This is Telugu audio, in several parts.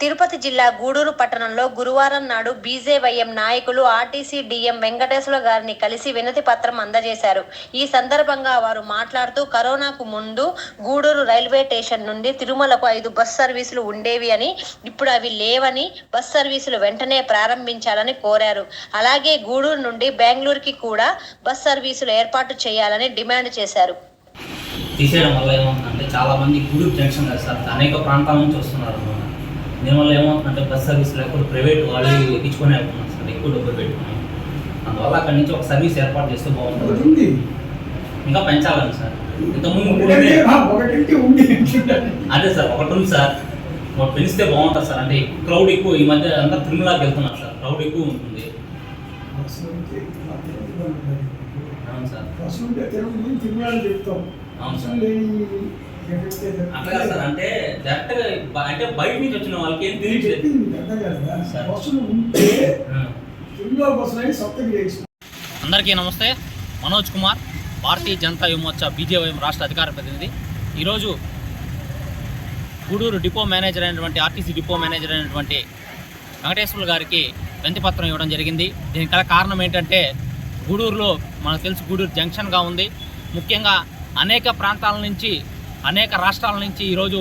తిరుపతి జిల్లా గూడూరు పట్టణంలో గురువారం నాడు బీజేవైఎం నాయకులు ఆర్టీసీ డీఎం వెంకటేశ్వర గారిని కలిసి వినతి పత్రం అందజేశారు. ఈ సందర్భంగా వారు మాట్లాడుతూ కరోనాకు ముందు గూడూరు రైల్వే స్టేషన్ నుండి తిరుమలకు 5 బస్ సర్వీసులు ఉండేవి అని, ఇప్పుడు అవి లేవని, బస్ సర్వీసులు వెంటనే ప్రారంభించాలని కోరారు. అలాగే గూడూరు నుండి బెంగళూరుకి కూడా బస్ సర్వీసులు ఏర్పాటు చేయాలని డిమాండ్ చేశారు. తీసేయడం వల్ల ఏమవుతుందంటే చాలా మంది గూడూరు జంక్షన్ అనేక ప్రాంతాల నుంచి వస్తున్నారు. దీనివల్ల ఏమవుతుందంటే బస్ సర్వీస్ లేకపోతే ప్రైవేట్ వాళ్ళు ఎక్కించుకొని వెళ్తున్నారు సార్, ఎక్కువ డబ్బులు పెట్టుకుని. అందువల్ల అక్కడి నుంచి ఒక సర్వీస్ ఏర్పాటు చేస్తే బాగుంటుంది. ఇంకా పెంచాలని సార్. ఇంతకుముందు అదే సార్ ఒకటి ఉంది సార్, ఒకటి పెంచితే బాగుంటుంది సార్. అంటే క్రౌడ్ ఎక్కువ, ఈ మధ్య అంతా తిరుమలకి వెళ్తున్నారు సార్, క్రౌడ్ ఎక్కువ ఉంటుంది. అవును సార్, అవును సార్. అట్లా సార్, అంటే డైరెక్ట్గా అంటే బయట నుంచి వచ్చిన వాళ్ళకి ఏం తెలియట్లేదు. అందరికీ నమస్తే. మనోజ్ కుమార్, భారతీయ జనతా యువమోర్చా బీజేవైఎం రాష్ట్ర అధికార ప్రతినిధి. ఈరోజు గూడూరు డిపో మేనేజర్ అయినటువంటి ఆర్టీసీ డిపో మేనేజర్ అయినటువంటి వెంకటేశ్వర గారికి వినతిపత్రం ఇవ్వడం జరిగింది. దీనికి గల కారణం ఏంటంటే గూడూరులో మనకు తెలుసు గూడూరు జంక్షన్గా ఉంది. ముఖ్యంగా అనేక ప్రాంతాల నుంచి, అనేక రాష్ట్రాల నుంచి ఈరోజు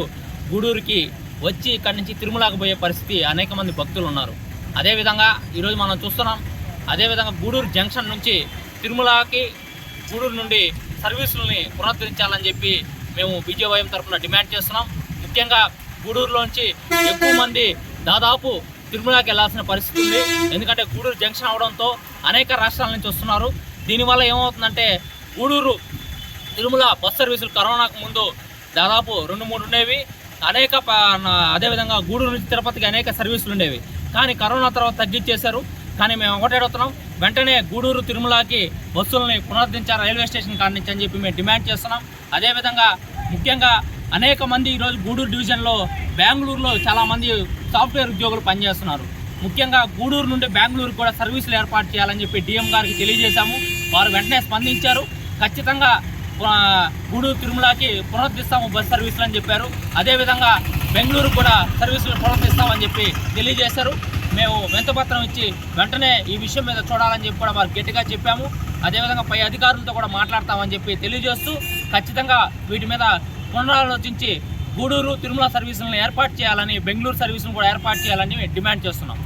గూడూరుకి వచ్చి ఇక్కడి నుంచి తిరుమలకు పోయే పరిస్థితి అనేక మంది భక్తులు ఉన్నారు. అదేవిధంగా ఈరోజు మనం చూస్తున్నాం. అదేవిధంగా గూడూరు జంక్షన్ నుంచి తిరుమలకి గూడూరు నుండి సర్వీసులని పునరుద్ధరించాలని చెప్పి మేము బీజేవైఎం తరఫున డిమాండ్ చేస్తున్నాం. ముఖ్యంగా గూడూరులోంచి ఎక్కువ మంది దాదాపు తిరుమలకి వెళ్ళాల్సిన పరిస్థితి ఉంది. ఎందుకంటే గూడూరు జంక్షన్ అవడంతో అనేక రాష్ట్రాల నుంచి వస్తున్నారు. దీనివల్ల ఏమవుతుందంటే గూడూరు తిరుమల బస్ సర్వీసులు కరోనాకు ముందు దాదాపు 2-3 ఉండేవి. అదేవిధంగా గూడూరు నుంచి తిరుపతికి అనేక సర్వీసులు ఉండేవి. కానీ కరోనా తర్వాత తగ్గించేశారు. కానీ మేము ఒకటే అడుగుతున్నాం, వెంటనే గూడూరు తిరుమలకి బస్సులని పునరుద్ధరించారు రైల్వే స్టేషన్ కాడి నుంచి అని చెప్పి మేము డిమాండ్ చేస్తున్నాం. అదేవిధంగా ముఖ్యంగా అనేక మంది ఈరోజు గూడూరు డివిజన్లో బెంగళూరులో చాలామంది సాఫ్ట్వేర్ ఉద్యోగులు పనిచేస్తున్నారు. ముఖ్యంగా గూడూరు నుండి బెంగళూరు కూడా సర్వీసులు ఏర్పాటు చేయాలని చెప్పి డిఎం గారికి తెలియజేశాము. వారు వెంటనే స్పందించారు. ఖచ్చితంగా గూడూరు తిరుమలకి పునరుద్ధరిస్తాము బస్ సర్వీసులు అని చెప్పారు. అదేవిధంగా బెంగళూరు కూడా సర్వీసులు పునరుద్ధరిస్తామని చెప్పి తెలియజేశారు. మేము వినతిపత్రం ఇచ్చి వెంటనే ఈ విషయం మీద చూడాలని చెప్పి కూడా వారు గట్టిగా చెప్పాము. అదేవిధంగా పై అధికారులతో కూడా మాట్లాడతామని చెప్పి తెలియజేస్తూ ఖచ్చితంగా వీటి మీద పునరాలోచించి గూడూరు తిరుమల సర్వీసులను ఏర్పాటు చేయాలని, బెంగళూరు సర్వీసులను కూడా ఏర్పాటు చేయాలని డిమాండ్ చేస్తున్నాం.